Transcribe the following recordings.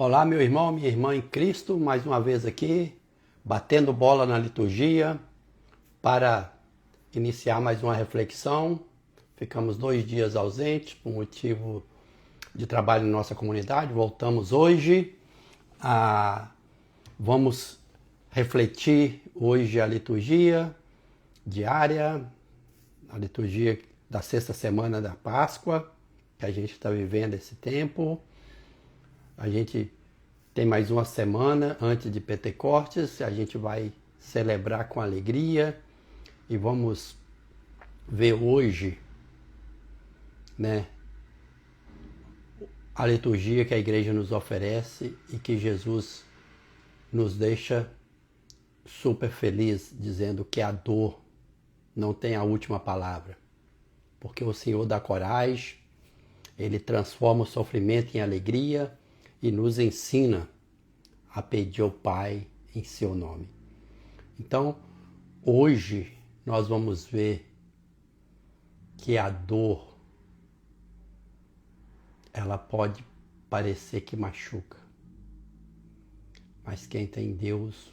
Olá, meu irmão, minha irmã em Cristo, mais uma vez aqui, batendo bola na liturgia para iniciar mais uma reflexão. Ficamos 2 dias ausentes por motivo de trabalho em nossa comunidade. Voltamos hoje. Vamos refletir hoje a liturgia diária, a liturgia da sexta semana da Páscoa, que a gente está vivendo esse tempo. A gente tem mais uma semana antes de Pentecostes, a gente vai celebrar com alegria e vamos ver hoje, né, a liturgia que a igreja nos oferece e que Jesus nos deixa super feliz, dizendo que a dor não tem a última palavra, porque o Senhor dá coragem, Ele transforma o sofrimento em alegria e nos ensina a pedir ao Pai em seu nome. Então, hoje nós vamos ver que a dor, ela pode parecer que machuca, mas quem tem Deus,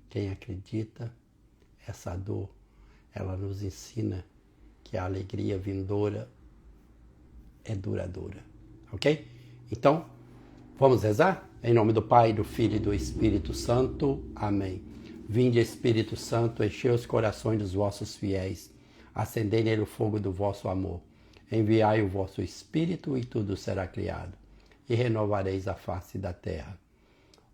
quem acredita, essa dor, ela nos ensina que a alegria vindoura é duradoura, ok? Então, vamos rezar? Em nome do Pai, do Filho e do Espírito Santo. Amém. Vinde, Espírito Santo, enchei os corações dos vossos fiéis, acendei nele o fogo do vosso amor. Enviai o vosso Espírito e tudo será criado, e renovareis a face da terra.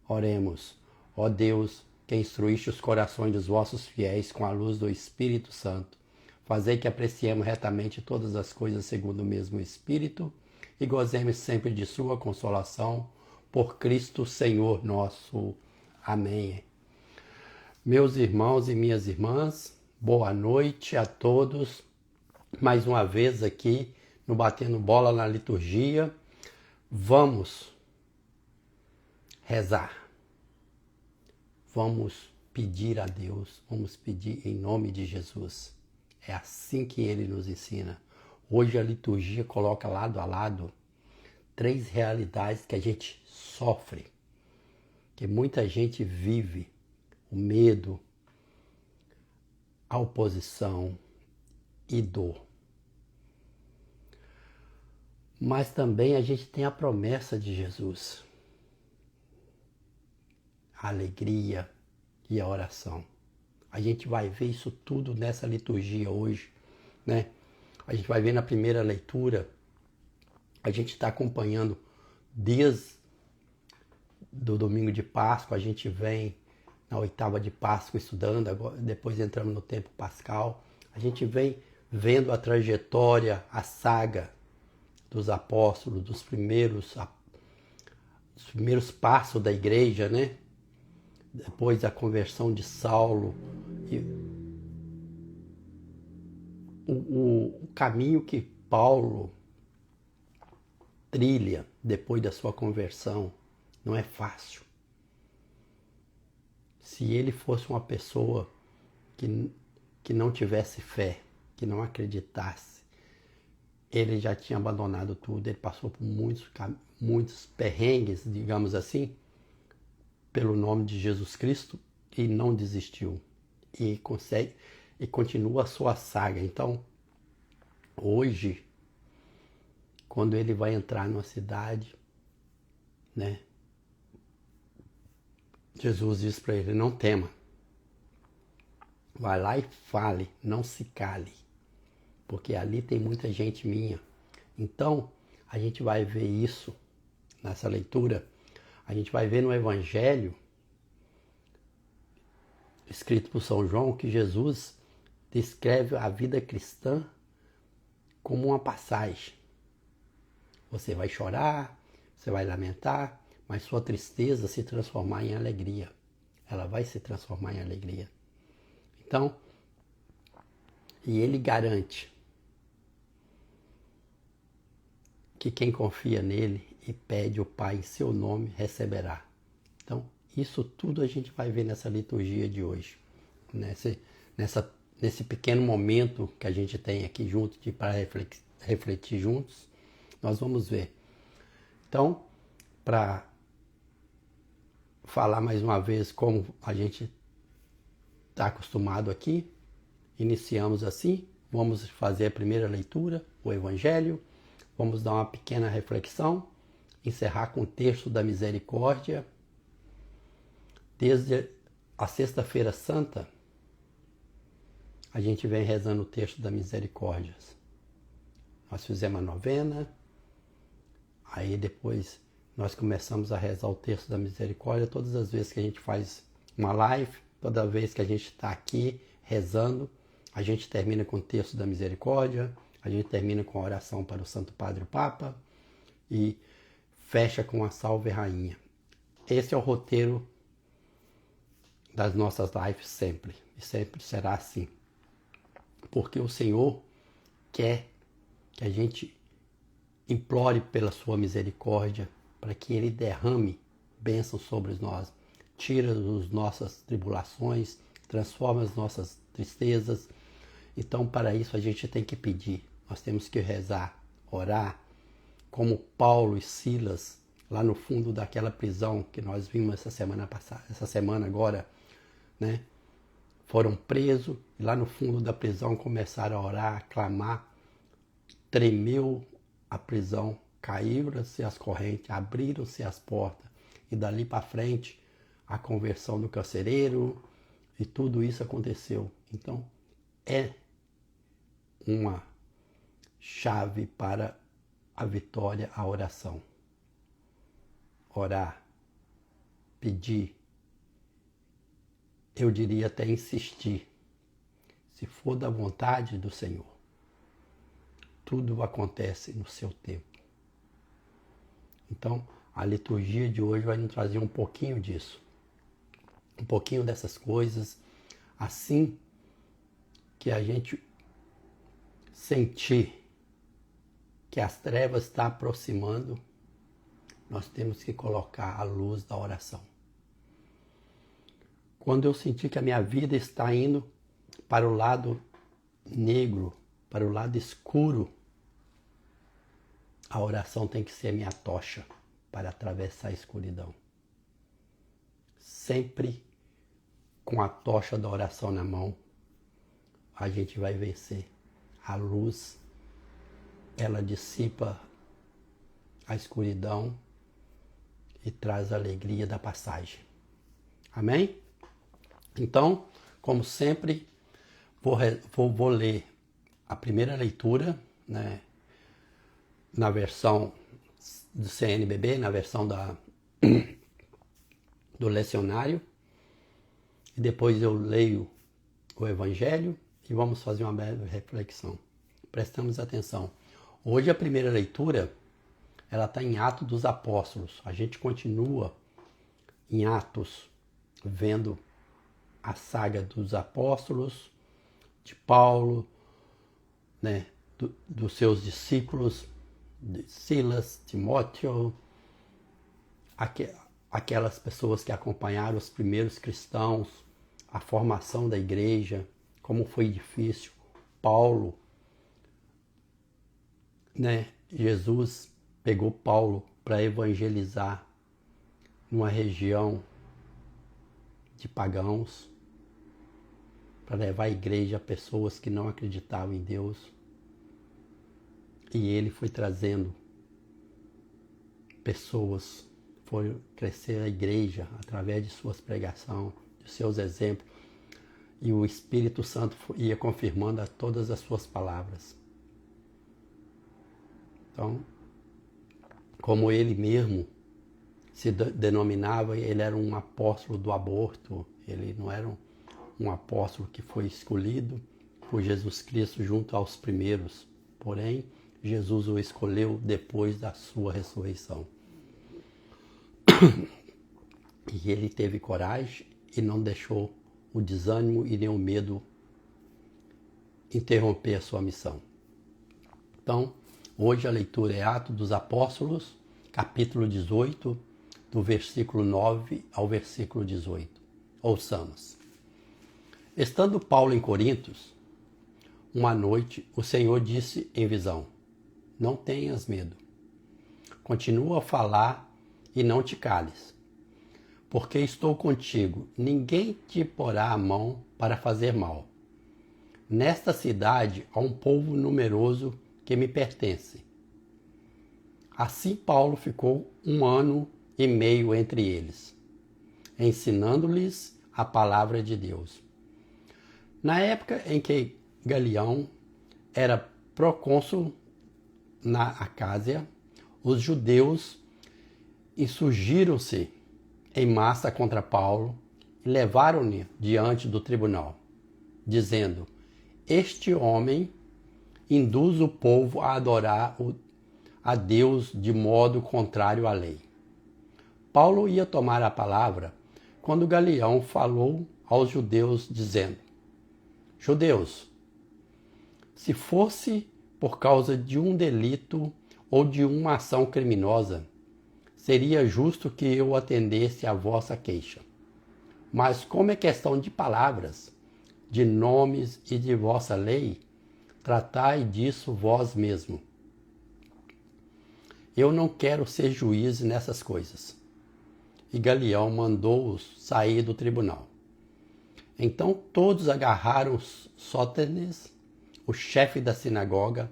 Oremos. Ó Deus, que instruíste os corações dos vossos fiéis com a luz do Espírito Santo, fazei que apreciemos retamente todas as coisas segundo o mesmo Espírito e gozemos sempre de sua consolação, por Cristo Senhor nosso. Amém. Meus irmãos e minhas irmãs, boa noite a todos. Mais uma vez aqui no Batendo Bola na Liturgia. Vamos rezar. Vamos pedir a Deus, vamos pedir em nome de Jesus. É assim que Ele nos ensina. Hoje a liturgia coloca lado a lado 3 realidades que a gente sofre, que muita gente vive: o medo, a oposição e dor. Mas também a gente tem a promessa de Jesus, a alegria e a oração. A gente vai ver isso tudo nessa liturgia hoje, né? A gente vai ver na primeira leitura, a gente está acompanhando desde do domingo de Páscoa, a gente vem na oitava de Páscoa estudando, agora, depois entramos no tempo pascal, a gente vem vendo a trajetória, a saga dos apóstolos, dos primeiros passos da igreja, né? Depois da conversão de Saulo, e o caminho que Paulo trilha depois da sua conversão não é fácil. Se ele fosse uma pessoa que não tivesse fé, que não acreditasse, ele já tinha abandonado tudo, ele passou por muitos perrengues, digamos assim, pelo nome de Jesus Cristo e não desistiu. E continua a sua saga. Então, hoje, quando ele vai entrar numa cidade, né? Jesus diz para ele: não tema. Vai lá e fale, não se cale, porque ali tem muita gente minha. Então, a gente vai ver isso nessa leitura. A gente vai ver no Evangelho, escrito por São João, que Jesus descreve a vida cristã como uma passagem. Você vai chorar, você vai lamentar, mas sua tristeza se transformar em alegria. Ela vai se transformar em alegria. Então, e ele garante que quem confia nele e pede o Pai em seu nome receberá. Então, isso tudo a gente vai ver nessa liturgia de hoje, nesse pequeno momento que a gente tem aqui junto para refletir juntos, nós vamos ver. Então, para falar mais uma vez como a gente está acostumado aqui. Iniciamos assim, vamos fazer a primeira leitura, o Evangelho, vamos dar uma pequena reflexão, encerrar com o texto da misericórdia. Desde a Sexta-feira Santa, a gente vem rezando o texto da misericórdia. Nós fizemos a novena, aí depois nós começamos a rezar o texto da misericórdia todas as vezes que a gente faz uma live, toda vez que a gente está aqui rezando, a gente termina com o texto da misericórdia, a gente termina com a oração para o Santo Padre e o Papa e fecha com a Salve Rainha. Esse é o roteiro das nossas lives sempre, e sempre será assim. Porque o Senhor quer que a gente implore pela sua misericórdia, para que Ele derrame bênçãos sobre nós, tira as nossas tribulações, transforma as nossas tristezas. Então, para isso, a gente tem que pedir, nós temos que rezar, orar, como Paulo e Silas, lá no fundo daquela prisão que nós vimos essa semana agora, né? Foram presos e lá no fundo da prisão começaram a orar, a clamar, tremeu a prisão, caíram-se as correntes, abriram-se as portas e dali para frente a conversão do carcereiro e tudo isso aconteceu. Então é uma chave para a vitória, a oração. Orar, pedir, eu diria até insistir, se for da vontade do Senhor. Tudo acontece no seu tempo. Então, a liturgia de hoje vai nos trazer um pouquinho disso. Um pouquinho dessas coisas. Assim que a gente sentir que as trevas estão aproximando, nós temos que colocar a luz da oração. Quando eu sentir que a minha vida está indo para o lado negro, para o lado escuro, a oração tem que ser a minha tocha para atravessar a escuridão. Sempre com a tocha da oração na mão, a gente vai vencer. A luz, ela dissipa a escuridão e traz a alegria da passagem. Amém? Então, como sempre, vou ler a primeira leitura, né, na versão do CNBB, na versão do lecionário, e depois eu leio o Evangelho e vamos fazer uma breve reflexão. Prestamos atenção. Hoje a primeira leitura, ela está em Atos dos Apóstolos. A gente continua em Atos, vendo a saga dos apóstolos, de Paulo, né, dos seus discípulos, de Silas, Timóteo, aquelas pessoas que acompanharam os primeiros cristãos, a formação da igreja, como foi difícil. Paulo, né, Jesus pegou Paulo para evangelizar numa região de pagãos, para levar a igreja a pessoas que não acreditavam em Deus. E ele foi trazendo pessoas, foi crescer a igreja através de suas pregações, de seus exemplos. E o Espírito Santo ia confirmando a todas as suas palavras. Então, como ele mesmo se denominava, ele era um apóstolo do aborto, ele não era um apóstolo que foi escolhido por Jesus Cristo junto aos primeiros, porém, Jesus o escolheu depois da sua ressurreição. E ele teve coragem e não deixou o desânimo e nem o medo interromper a sua missão. Então, hoje a leitura é Atos dos Apóstolos, capítulo 18, do versículo 9 ao versículo 18. Ouçamos. Estando Paulo em Corintos, uma noite o Senhor disse em visão: não tenhas medo. Continua a falar e não te cales, porque estou contigo. Ninguém te porá a mão para fazer mal. Nesta cidade há um povo numeroso que me pertence. Assim Paulo ficou 1 ano e meio entre eles, ensinando-lhes a palavra de Deus. Na época em que Galião era procônsul na Acásia, os judeus insurgiram-se em massa contra Paulo e levaram-no diante do tribunal, dizendo: este homem induz o povo a adorar a Deus de modo contrário à lei. Paulo ia tomar a palavra quando Galião falou aos judeus, dizendo: judeus, se fosse por causa de um delito ou de uma ação criminosa, seria justo que eu atendesse à vossa queixa. Mas como é questão de palavras, de nomes e de vossa lei, tratai disso vós mesmo. Eu não quero ser juiz nessas coisas. E Galião mandou-os sair do tribunal. Então todos agarraram Sóstenes, o chefe da sinagoga,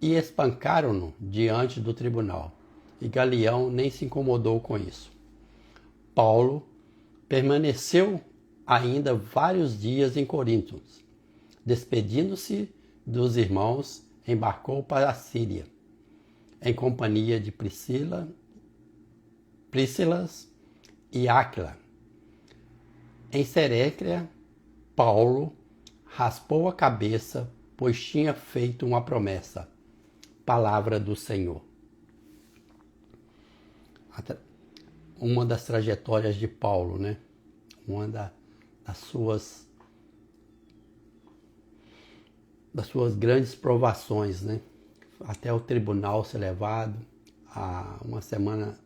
e espancaram-no diante do tribunal. E Galião nem se incomodou com isso. Paulo permaneceu ainda vários dias em Corinto. Despedindo-se dos irmãos, embarcou para a Síria, em companhia de Príscilas e Áquila. Em Cerécrea, Paulo raspou a cabeça, pois tinha feito uma promessa. Palavra do Senhor. Uma das trajetórias de Paulo, né? Uma das suas grandes provações, né? Até o tribunal ser levado. Há uma semana,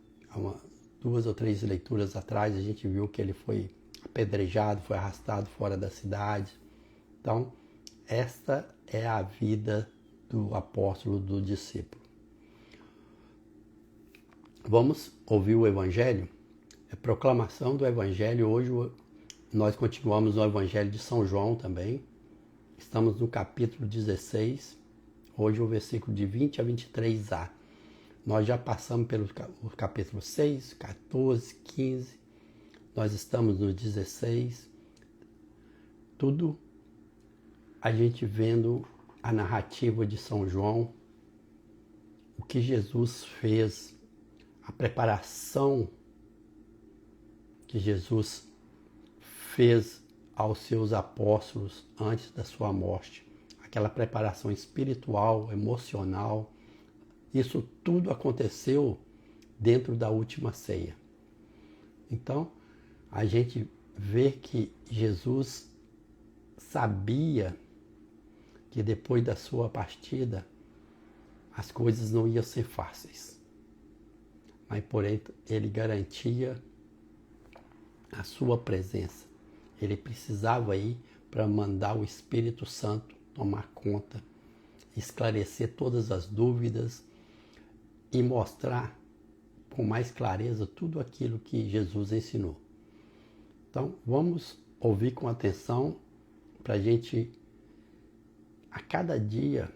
2 ou 3 leituras atrás, a gente viu que ele foi apedrejado, foi arrastado fora da cidade. Então, esta é a vida do apóstolo, do discípulo. Vamos ouvir o Evangelho? É proclamação do Evangelho. Hoje nós continuamos no Evangelho de São João também. Estamos no capítulo 16. Hoje o versículo de 20 a 23a. Nós já passamos pelo capítulo 6, 14, 15. Nós estamos no 16. Tudo a gente vendo a narrativa de São João, o que Jesus fez, a preparação que Jesus fez aos seus apóstolos antes da sua morte, aquela preparação espiritual, emocional, isso tudo aconteceu dentro da última ceia. Então, a gente vê que Jesus sabia que depois da sua partida as coisas não iam ser fáceis. Mas, porém, ele garantia a sua presença. Ele precisava ir para mandar o Espírito Santo tomar conta, esclarecer todas as dúvidas e mostrar com mais clareza tudo aquilo que Jesus ensinou. Então, vamos ouvir com atenção para a gente, a cada dia,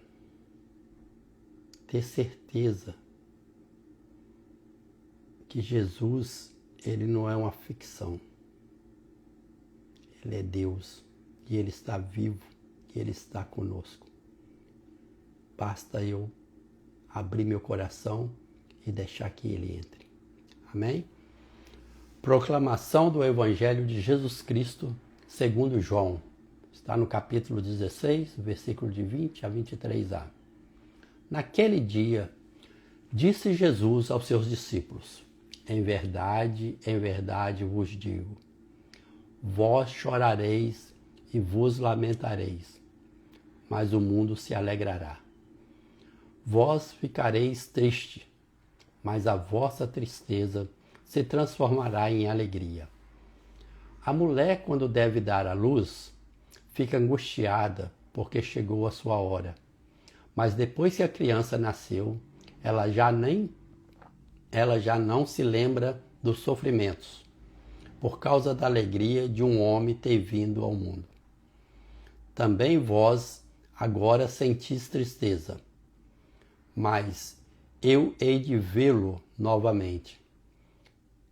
ter certeza que Jesus, ele não é uma ficção. Ele é Deus e ele está vivo e ele está conosco. Basta eu abrir meu coração e deixar que ele entre. Amém? Proclamação do Evangelho de Jesus Cristo segundo João. Está no capítulo 16, versículo de 20 a 23a. Naquele dia, disse Jesus aos seus discípulos: em verdade vos digo, vós chorareis e vos lamentareis, mas o mundo se alegrará. Vós ficareis tristes, mas a vossa tristeza se transformará em alegria. A mulher, quando deve dar à luz, fica angustiada porque chegou a sua hora. Mas depois que a criança nasceu, ela já não se lembra dos sofrimentos, por causa da alegria de um homem ter vindo ao mundo. Também vós agora sentis tristeza, mas eu hei de vê-lo novamente,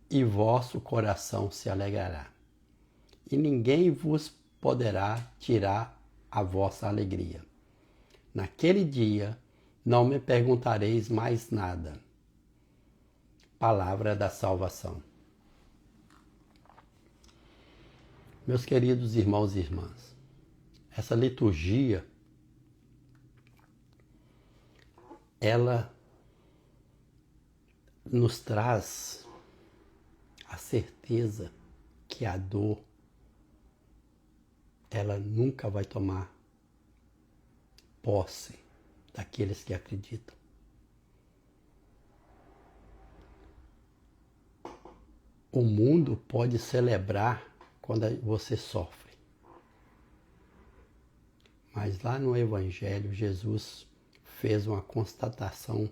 e vosso coração se alegrará. E ninguém vos poderá tirar a vossa alegria. Naquele dia não me perguntareis mais nada. Palavra da salvação. Meus queridos irmãos e irmãs, essa liturgia, ela nos traz a certeza que a dor, ela nunca vai tomar posse daqueles que acreditam. O mundo pode celebrar quando você sofre. Mas lá no Evangelho, Jesus fez uma constatação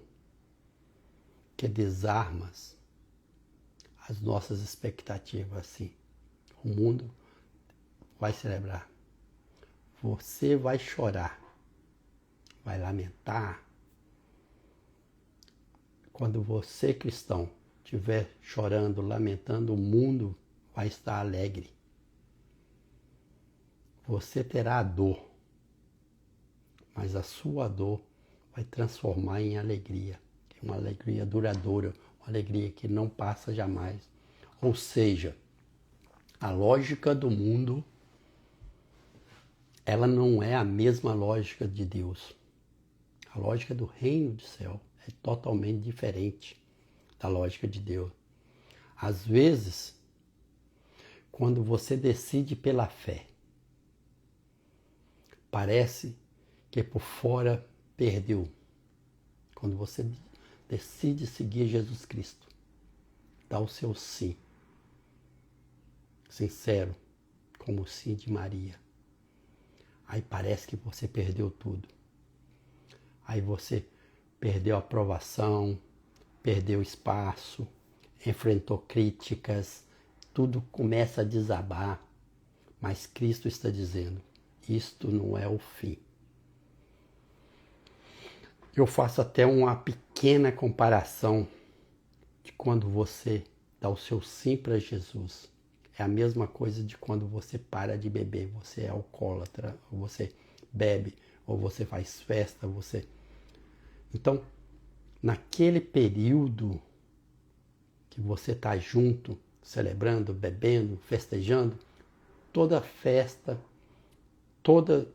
que desarma as nossas expectativas assim. O mundo vai celebrar. Você vai chorar, vai lamentar. Quando você, cristão, estiver chorando, lamentando, o mundo vai estar alegre. Você terá a dor, mas a sua dor vai transformar em alegria. Uma alegria duradoura, uma alegria que não passa jamais. Ou seja, a lógica do mundo, ela não é a mesma lógica de Deus. A lógica do reino do céu é totalmente diferente da lógica de Deus. Às vezes, quando você decide pela fé, parece que por fora perdeu. Quando você decide seguir Jesus Cristo, dá o seu sim, sincero, como o sim de Maria. Aí parece que você perdeu tudo. Aí você perdeu a aprovação, perdeu espaço, enfrentou críticas, tudo começa a desabar. Mas Cristo está dizendo, isto não é o fim. Eu faço até uma pequena comparação de quando você dá o seu sim para Jesus. É a mesma coisa de quando você para de beber, você é alcoólatra, ou você bebe, ou você faz festa, você... Então, naquele período que você está junto, celebrando, bebendo, festejando, toda festa, todo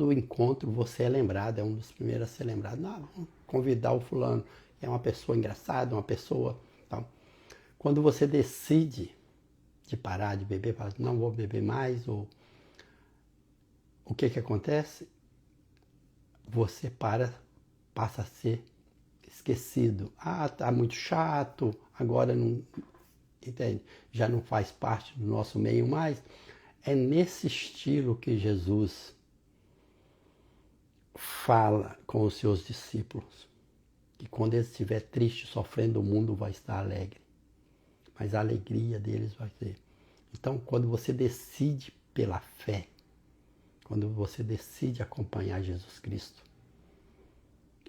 o encontro você é lembrado, é um dos primeiros a ser lembrado. Não, vamos convidar o fulano, é uma pessoa engraçada, uma pessoa... Tal. Quando você decide de parar de beber, fala, não vou beber mais, ou o que acontece? Você passa a ser esquecido. Ah, tá muito chato, agora não, entende? Já não faz parte do nosso meio mais. É nesse estilo que Jesus fala com os seus discípulos. Que quando eles estiver triste, sofrendo, o mundo vai estar alegre. Mas a alegria deles vai ser. Então, quando você decide pela fé, quando você decide acompanhar Jesus Cristo,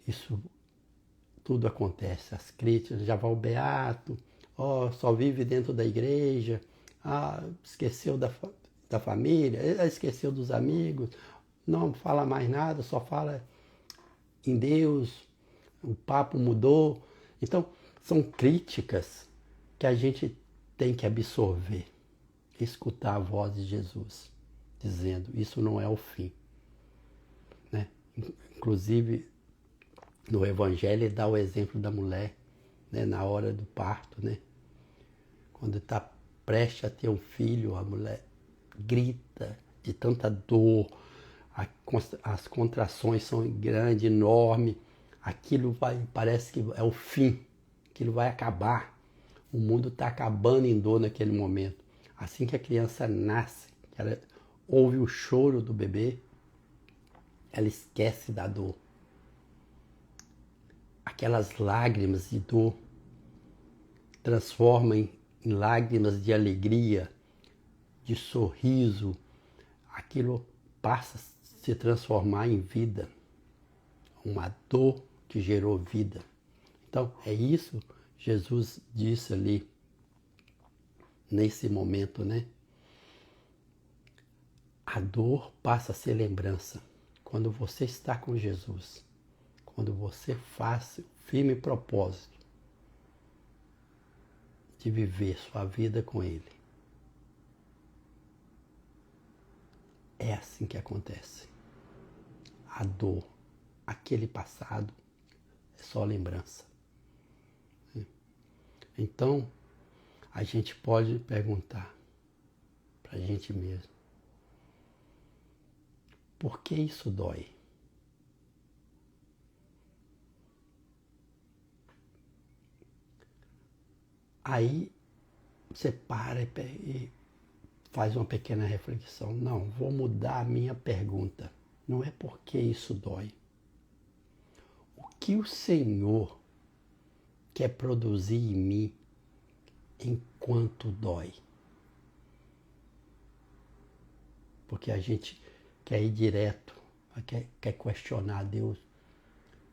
isso tudo acontece. As críticas, já vai o beato, só vive dentro da igreja, esqueceu da família, esqueceu dos amigos, não fala mais nada, só fala em Deus, o papo mudou. Então, são críticas que a gente tem que absorver, escutar a voz de Jesus, dizendo, isso não é o fim. Né? Inclusive, no Evangelho, ele dá o exemplo da mulher, né, na hora do parto, né? Quando está prestes a ter um filho, a mulher grita de tanta dor, as contrações são grandes, enormes, aquilo parece que é o fim, aquilo vai acabar. O mundo está acabando em dor naquele momento. Assim que a criança nasce, ela ouve o choro do bebê, ela esquece da dor. Aquelas lágrimas de dor transformam em lágrimas de alegria, de sorriso, aquilo passa a se transformar em vida. Uma dor que gerou vida. Então, é isso que Jesus disse ali, nesse momento, né? A dor passa a ser lembrança. Quando você está com Jesus, quando você faz o firme propósito de viver sua vida com Ele, é assim que acontece. A dor, aquele passado, é só lembrança. Então, a gente pode perguntar para a gente mesmo: por que isso dói? Aí você para e faz uma pequena reflexão. Não, vou mudar a minha pergunta. Não é por que isso dói. O que o Senhor quer produzir em mim enquanto dói? Porque a gente quer ir direto, quer questionar a Deus.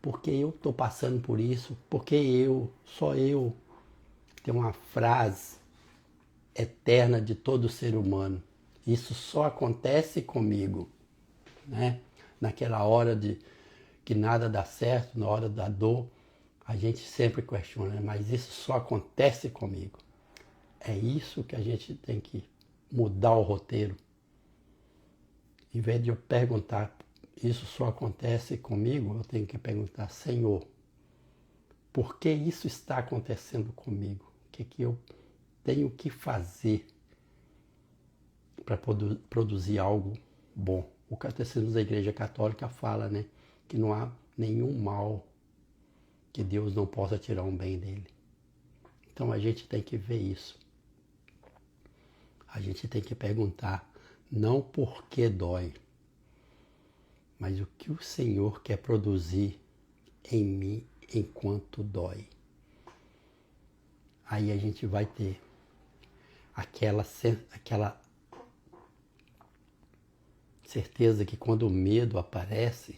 Por que eu estou passando por isso? Por que eu, só eu? Tem uma frase eterna de todo ser humano. Isso só acontece comigo, né? Naquela hora de que nada dá certo, na hora da dor, a gente sempre questiona, mas isso só acontece comigo. É isso que a gente tem que mudar o roteiro. Em vez de eu perguntar, isso só acontece comigo, eu tenho que perguntar: Senhor, por que isso está acontecendo comigo? O que eu tenho que fazer para produzir algo bom? O Catecismo da Igreja Católica fala, né, que não há nenhum mal que Deus não possa tirar um bem dele. Então a gente tem que ver isso. A gente tem que perguntar, não por que dói, mas o que o Senhor quer produzir em mim enquanto dói. Aí a gente vai ter aquela certeza que quando o medo aparece,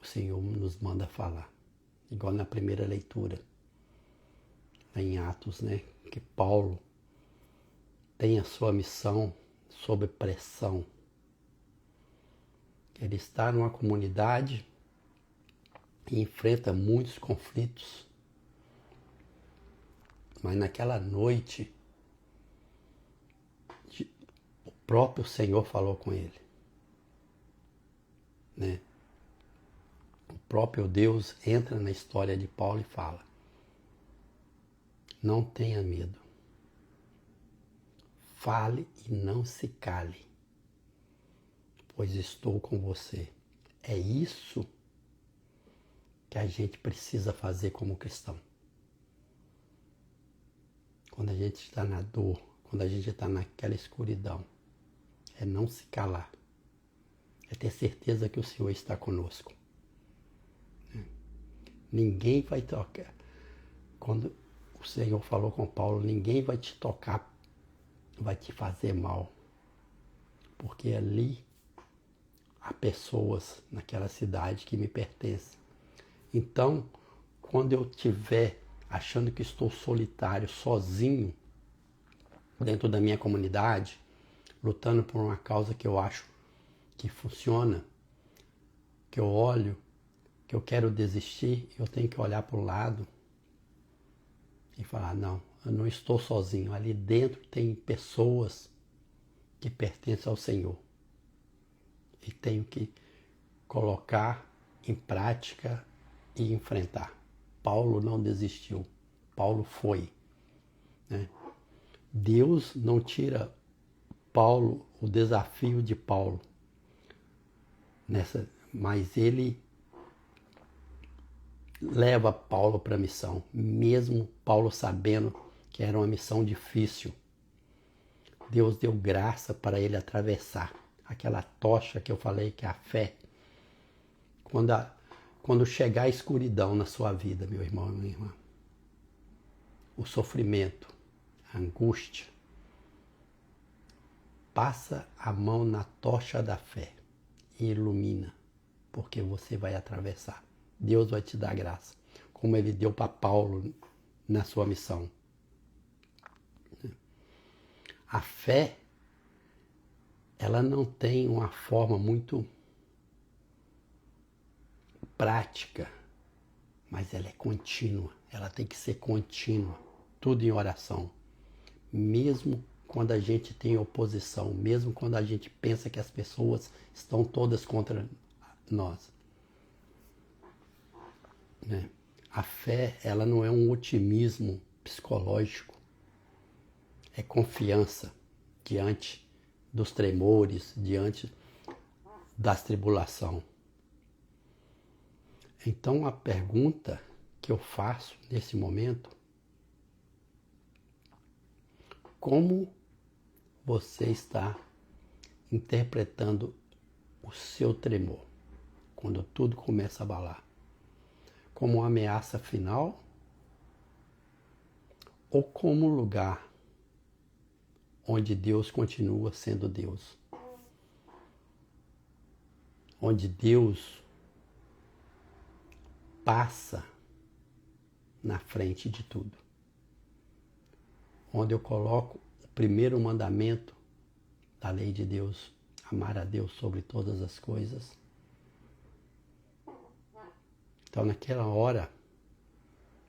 o Senhor nos manda falar. Igual na primeira leitura, em Atos, né? Que Paulo tem a sua missão sob pressão. Ele está numa comunidade e enfrenta muitos conflitos. Mas naquela noite, o próprio Senhor falou com ele, né? O próprio Deus entra na história de Paulo e fala: não tenha medo. Fale e não se cale, pois estou com você. É isso que a gente precisa fazer como cristão. Quando a gente está na dor, quando a gente está naquela escuridão, é não se calar. É ter certeza que o Senhor está conosco. Ninguém vai tocar. Quando o Senhor falou com Paulo, ninguém vai te tocar, vai te fazer mal. Porque ali há pessoas naquela cidade que me pertencem. Então, quando eu estiver achando que estou solitário, sozinho, dentro da minha comunidade, lutando por uma causa que eu acho que funciona, que eu olho, que eu quero desistir, eu tenho que olhar para o lado e falar: não, eu não estou sozinho. Ali dentro tem pessoas que pertencem ao Senhor. E tenho que colocar em prática e enfrentar. Paulo não desistiu. Paulo foi, né? Deus não tira Paulo, o desafio de Paulo, mas ele leva Paulo para a missão, mesmo Paulo sabendo que era uma missão difícil. Deus deu graça para ele atravessar aquela tocha que eu falei, que é a fé. Quando chegar a escuridão na sua vida, meu irmão e minha irmã, o sofrimento, a angústia, passa a mão na tocha da fé e ilumina, porque você vai atravessar. Deus vai te dar graça, como ele deu para Paulo na sua missão. A fé, ela não tem uma forma muito prática, mas ela é contínua, ela tem que ser contínua, tudo em oração. Mesmo quando a gente tem oposição, mesmo quando a gente pensa que as pessoas estão todas contra nós. Né? A fé, ela não é um otimismo psicológico, é confiança diante dos tremores, diante das tribulações. Então a pergunta que eu faço nesse momento, como você está interpretando o seu tremor, quando tudo começa a abalar? Como uma ameaça final ou como um lugar onde Deus continua sendo Deus? Onde Deus passa na frente de tudo. Onde eu coloco o primeiro mandamento da lei de Deus, amar a Deus sobre todas as coisas. Então, naquela hora,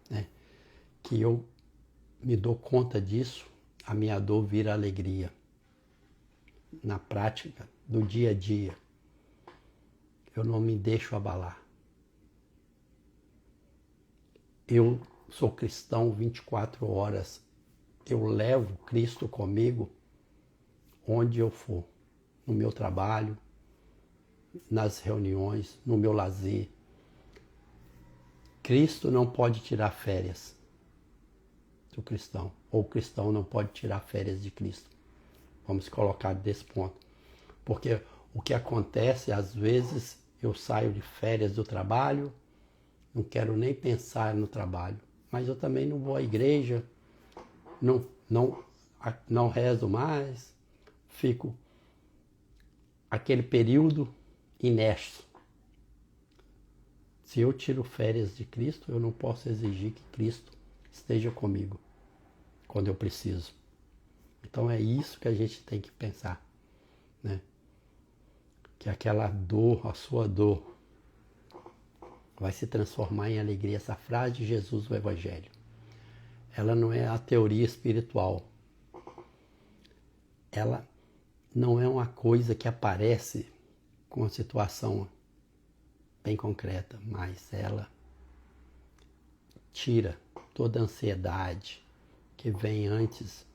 né, que eu me dou conta disso, a minha dor vira alegria. Na prática, do dia a dia, eu não me deixo abalar. Eu sou cristão 24 horas. Eu levo Cristo comigo onde eu for. No meu trabalho, nas reuniões, no meu lazer. Cristo não pode tirar férias do cristão. Ou o cristão não pode tirar férias de Cristo. Vamos colocar desse ponto. Porque o que acontece, às vezes, eu saio de férias do trabalho, não quero nem pensar no trabalho. Mas eu também não vou à igreja, não rezo mais, fico aquele período inércio. Se eu tiro férias de Cristo, eu não posso exigir que Cristo esteja comigo quando eu preciso. Então é isso que a gente tem que pensar, né? Que aquela dor, a sua dor, vai se transformar em alegria. Essa frase de Jesus do Evangelho, ela não é a teoria espiritual. Ela não é uma coisa que aparece com uma situação bem concreta, mas ela tira toda a ansiedade que vem antes,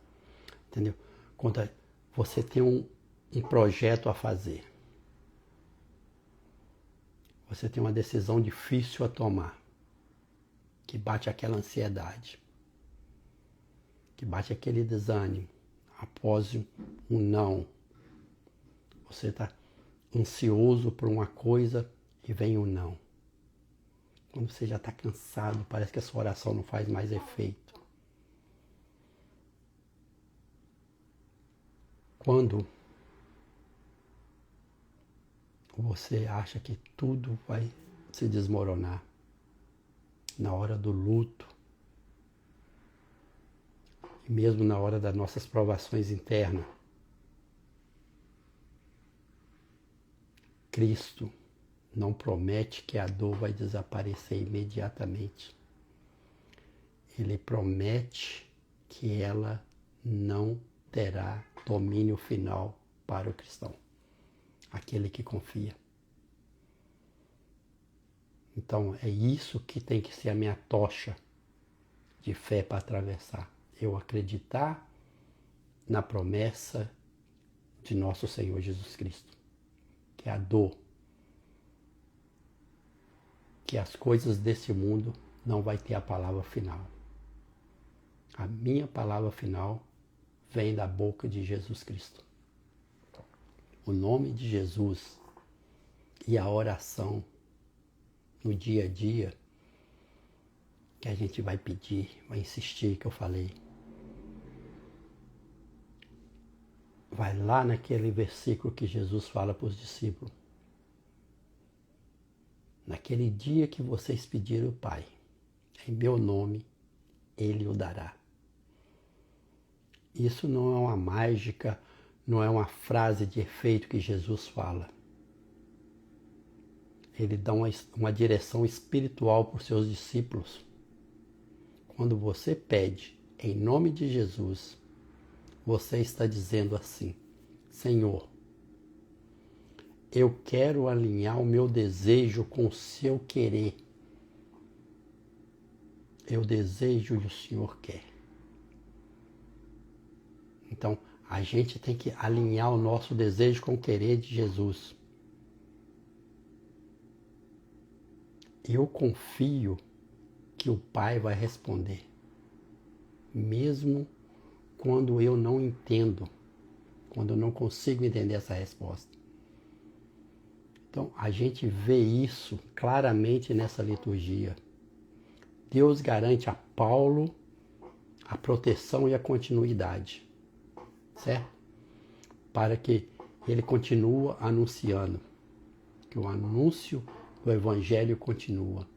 entendeu? Quando você tem um projeto a fazer, você tem uma decisão difícil a tomar, que bate aquela ansiedade, que bate aquele desânimo após um não. Você está ansioso por uma coisa e vem um não. Quando você já está cansado, parece que a sua oração não faz mais efeito. Quando você acha que tudo vai se desmoronar, na hora do luto, e mesmo na hora das nossas provações internas, Cristo não promete que a dor vai desaparecer imediatamente. Ele promete que ela não terá domínio final para o cristão, aquele que confia. Então é isso que tem que ser a minha tocha de fé para atravessar. Eu acreditar na promessa de nosso Senhor Jesus Cristo, que a dor, que as coisas desse mundo não vai ter a palavra final. A minha palavra final vem da boca de Jesus Cristo. O nome de Jesus e a oração no dia a dia, que a gente vai pedir, vai insistir, que eu falei. Vai lá naquele versículo que Jesus fala para os discípulos. Naquele dia que vocês pedirem o Pai, em meu nome, Ele o dará. Isso não é uma mágica, não é uma frase de efeito que Jesus fala. Ele dá uma direção espiritual para os seus discípulos. Quando você pede em nome de Jesus, você está dizendo assim: Senhor, eu quero alinhar o meu desejo com o seu querer. Eu desejo e o Senhor quer. Então, a gente tem que alinhar o nosso desejo com o querer de Jesus. Eu confio que o Pai vai responder, mesmo quando eu não entendo, quando eu não consigo entender essa resposta. Então, a gente vê isso claramente nessa liturgia. Deus garante a Paulo a proteção e a continuidade, certo? Para que ele continue anunciando, que o anúncio do Evangelho continua.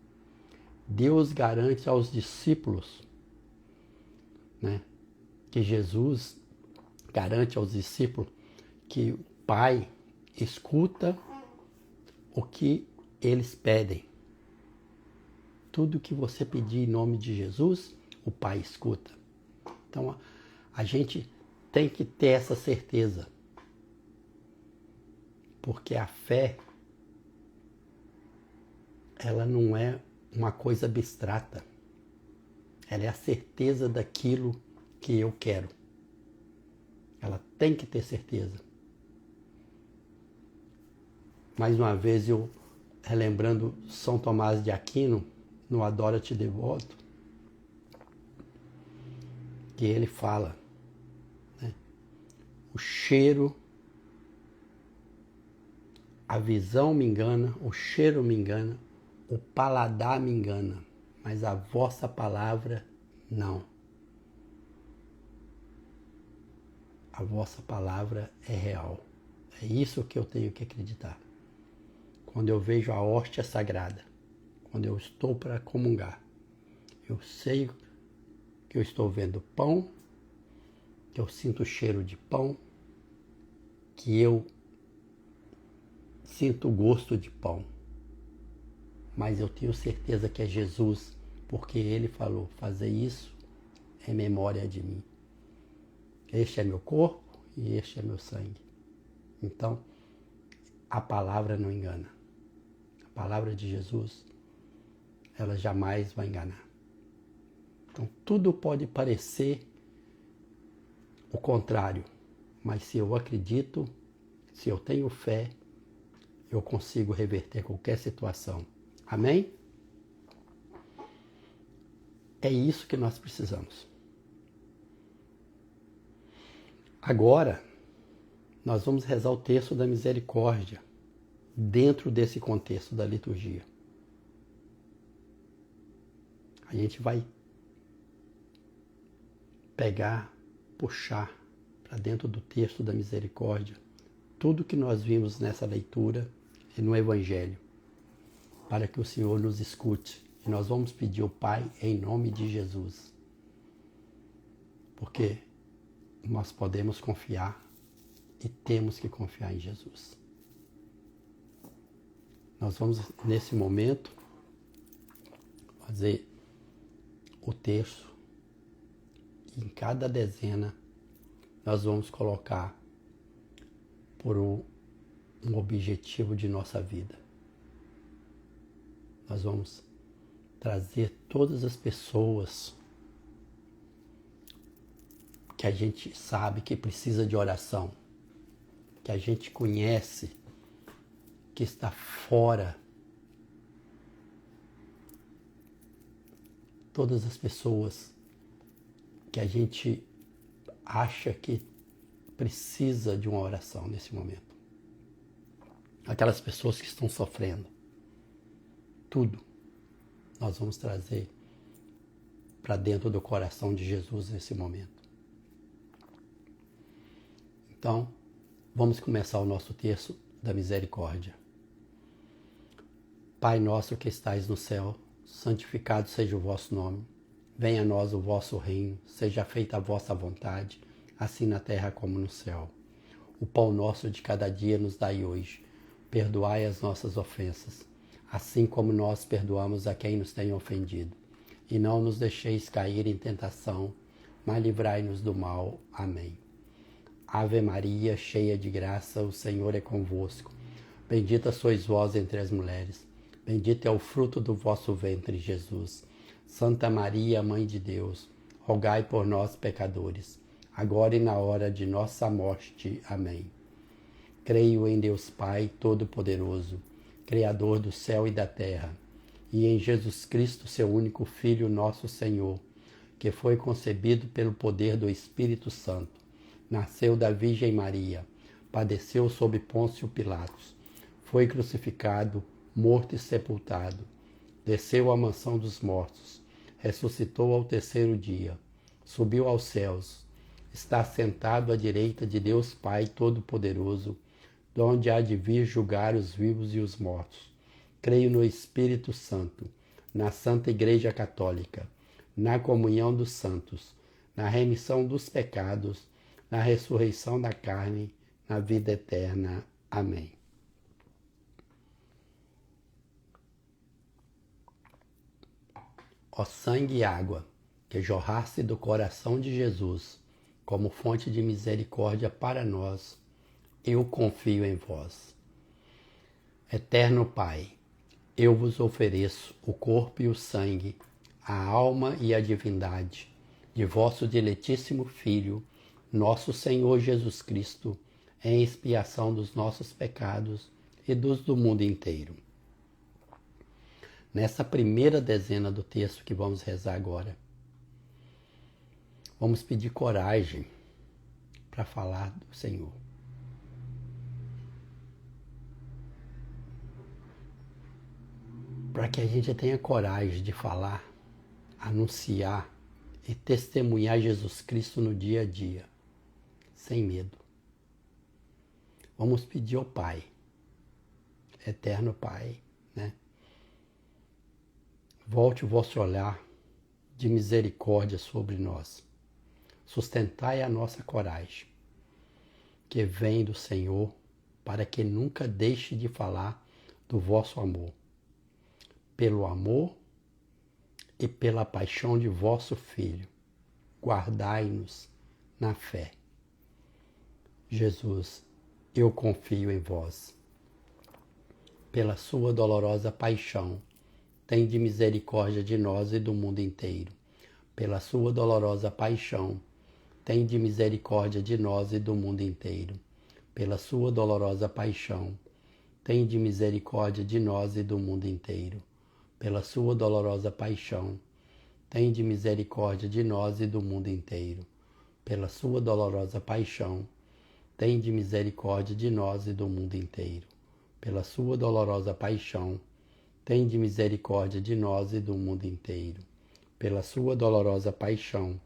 Deus garante aos discípulos, né, que Jesus garante aos discípulos que o Pai escuta o que eles pedem. Tudo que você pedir em nome de Jesus, o Pai escuta. Então, a gente tem que ter essa certeza. Porque a fé, ela não é uma coisa abstrata. Ela é a certeza daquilo que eu quero. Ela tem que ter certeza. Mais uma vez, eu relembrando São Tomás de Aquino, no Adora-te Devoto, que ele fala, né, o cheiro, a visão me engana, o cheiro me engana, o paladar me engana, mas a vossa palavra não. A vossa palavra é real. É isso que eu tenho que acreditar. Quando eu vejo a hóstia sagrada, quando eu estou para comungar, eu sei que eu estou vendo pão, que eu sinto o cheiro de pão, que eu sinto o gosto de pão. Mas eu tenho certeza que é Jesus, porque Ele falou, fazer isso em memória de mim. Este é meu corpo e este é meu sangue. Então, a palavra não engana. A palavra de Jesus, ela jamais vai enganar. Então, tudo pode parecer o contrário, mas se eu acredito, se eu tenho fé, eu consigo reverter qualquer situação. Amém? É isso que nós precisamos. Agora, nós vamos rezar o texto da misericórdia dentro desse contexto da liturgia. A gente vai pegar, puxar para dentro do texto da misericórdia tudo que nós vimos nessa leitura e no Evangelho, para que o Senhor nos escute. E nós vamos pedir ao Pai em nome de Jesus. Porque nós podemos confiar e temos que confiar em Jesus. Nós vamos, nesse momento, fazer o texto. E em cada dezena, nós vamos colocar por um objetivo de nossa vida. Nós vamos trazer todas as pessoas que a gente sabe que precisa de oração, que a gente conhece, que está fora. Todas as pessoas que a gente acha que precisa de uma oração nesse momento. Aquelas pessoas que estão sofrendo. Tudo. Nós vamos trazer para dentro do coração de Jesus nesse momento. Então, vamos começar o nosso texto da misericórdia. Pai nosso que estais no céu, santificado seja o vosso nome. Venha a nós o vosso reino, seja feita a vossa vontade, assim na terra como no céu. O pão nosso de cada dia nos dai hoje. Perdoai as nossas ofensas, assim como nós perdoamos a quem nos tem ofendido. E não nos deixeis cair em tentação, mas livrai-nos do mal. Amém. Ave Maria, cheia de graça, o Senhor é convosco. Bendita sois vós entre as mulheres. Bendito é o fruto do vosso ventre, Jesus. Santa Maria, Mãe de Deus, rogai por nós, pecadores, agora e na hora de nossa morte. Amém. Creio em Deus Pai Todo-Poderoso, Criador do céu e da terra, e em Jesus Cristo, seu único Filho, nosso Senhor, que foi concebido pelo poder do Espírito Santo, nasceu da Virgem Maria, padeceu sob Pôncio Pilatos, foi crucificado, morto e sepultado, desceu à mansão dos mortos, ressuscitou ao terceiro dia, subiu aos céus, está sentado à direita de Deus Pai Todo-Poderoso, de onde há de vir julgar os vivos e os mortos. Creio no Espírito Santo, na Santa Igreja Católica, na comunhão dos santos, na remissão dos pecados, na ressurreição da carne, na vida eterna. Amém. Ó sangue e água, que jorrasse do coração de Jesus, como fonte de misericórdia para nós, eu confio em vós. Eterno Pai, eu vos ofereço o corpo e o sangue, a alma e a divindade de vosso diletíssimo Filho, nosso Senhor Jesus Cristo, em expiação dos nossos pecados e dos do mundo inteiro. Nessa primeira dezena do texto que vamos rezar agora, vamos pedir coragem para falar do Senhor. Para que a gente tenha coragem de falar, anunciar e testemunhar Jesus Cristo no dia a dia, sem medo. Vamos pedir ao Pai, Eterno Pai, né? Volte o vosso olhar de misericórdia sobre nós. Sustentai a nossa coragem, que vem do Senhor, para que nunca deixe de falar do vosso amor. Pelo amor e pela paixão de vosso Filho, guardai-nos na fé. Jesus, eu confio em vós. Pela sua dolorosa paixão, tende misericórdia de nós e do mundo inteiro. Pela sua dolorosa paixão, tende misericórdia de nós e do mundo inteiro. Pela sua dolorosa paixão, tende misericórdia de nós e do mundo inteiro. Pela sua dolorosa paixão, tende misericórdia de nós e do mundo inteiro. Pela sua dolorosa paixão, tende misericórdia de nós e do mundo inteiro. Pela sua dolorosa paixão, tende misericórdia de nós e do mundo inteiro. Pela sua dolorosa paixão,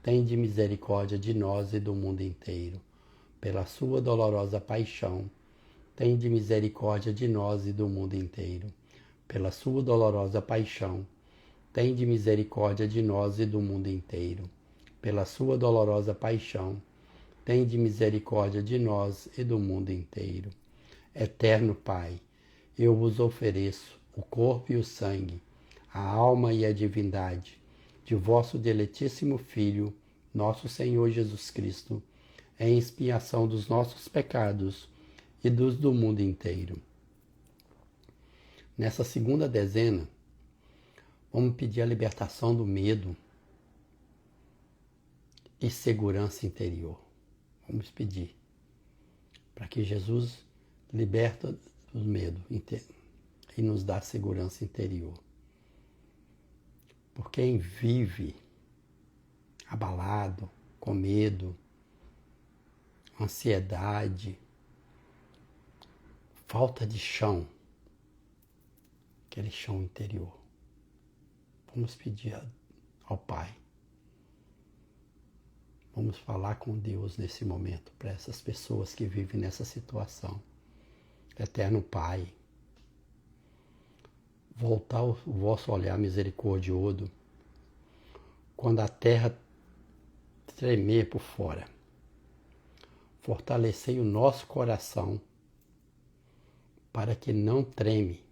tende misericórdia de nós e do mundo inteiro. Pela sua dolorosa paixão, tende misericórdia de nós e do mundo inteiro. Pela sua dolorosa paixão, tende misericórdia de nós e do mundo inteiro. Pela sua dolorosa paixão, tende misericórdia de nós e do mundo inteiro. Eterno Pai, eu vos ofereço o corpo e o sangue, a alma e a divindade de vosso diletíssimo Filho, nosso Senhor Jesus Cristo, em expiação dos nossos pecados e dos do mundo inteiro. Nessa segunda dezena, vamos pedir a libertação do medo e segurança interior. Vamos pedir para que Jesus liberta do medo e nos dá segurança interior. Por quem vive abalado, com medo, ansiedade, falta de chão, aquele chão interior. Vamos pedir ao Pai. Vamos falar com Deus nesse momento, para essas pessoas que vivem nessa situação. Eterno Pai, voltar o vosso olhar misericordioso quando a terra tremer por fora. Fortalecei o nosso coração para que não treme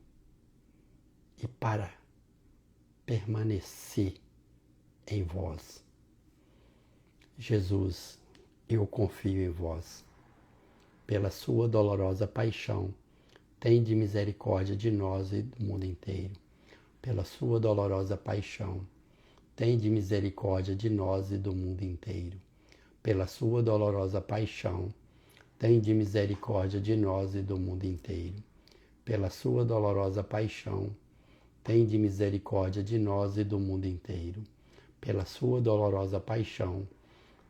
e para permanecer em vós. Jesus, eu confio em vós. Pela sua dolorosa paixão, tende misericórdia de nós e do mundo inteiro. Pela sua dolorosa paixão, tende misericórdia de nós e do mundo inteiro. Pela sua dolorosa paixão, tende misericórdia de nós e do mundo inteiro. Pela sua dolorosa paixão, tende misericórdia de nós e do mundo inteiro. Pela sua dolorosa paixão,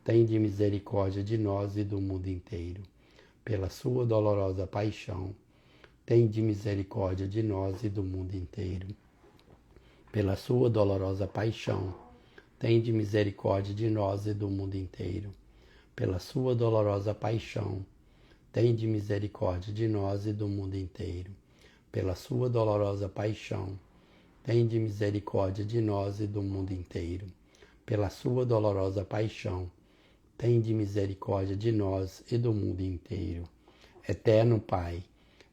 tende misericórdia de nós e do mundo inteiro. Pela sua dolorosa paixão, tende misericórdia de nós e do mundo inteiro. Pela sua dolorosa paixão, tende misericórdia de nós e do mundo inteiro. Pela sua dolorosa paixão, tende misericórdia de nós e do mundo inteiro. Pela sua dolorosa paixão, tende misericórdia de nós e do mundo inteiro. Pela sua dolorosa paixão, tende misericórdia de nós e do mundo inteiro. Eterno Pai,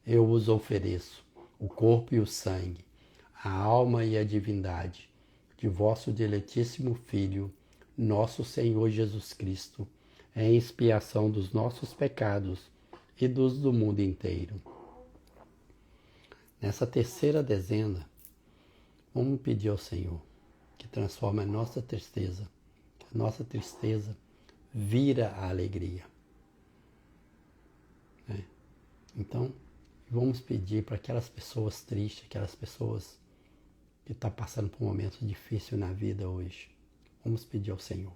eu vos ofereço o corpo e o sangue, a alma e a divindade de vosso diletíssimo Filho, nosso Senhor Jesus Cristo, em expiação dos nossos pecados e dos do mundo inteiro. Nessa terceira dezena, vamos pedir ao Senhor que transforme a nossa tristeza, que a nossa tristeza vira a alegria. Então, vamos pedir para aquelas pessoas tristes, aquelas pessoas que estão passando por um momento difícil na vida hoje. Vamos pedir ao Senhor.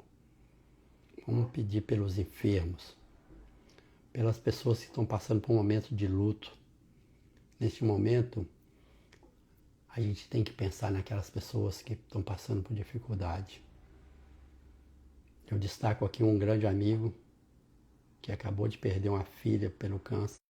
Vamos pedir pelos enfermos, pelas pessoas que estão passando por um momento de luto. Neste momento, a gente tem que pensar naquelas pessoas que estão passando por dificuldade. Eu destaco aqui um grande amigo que acabou de perder uma filha pelo câncer.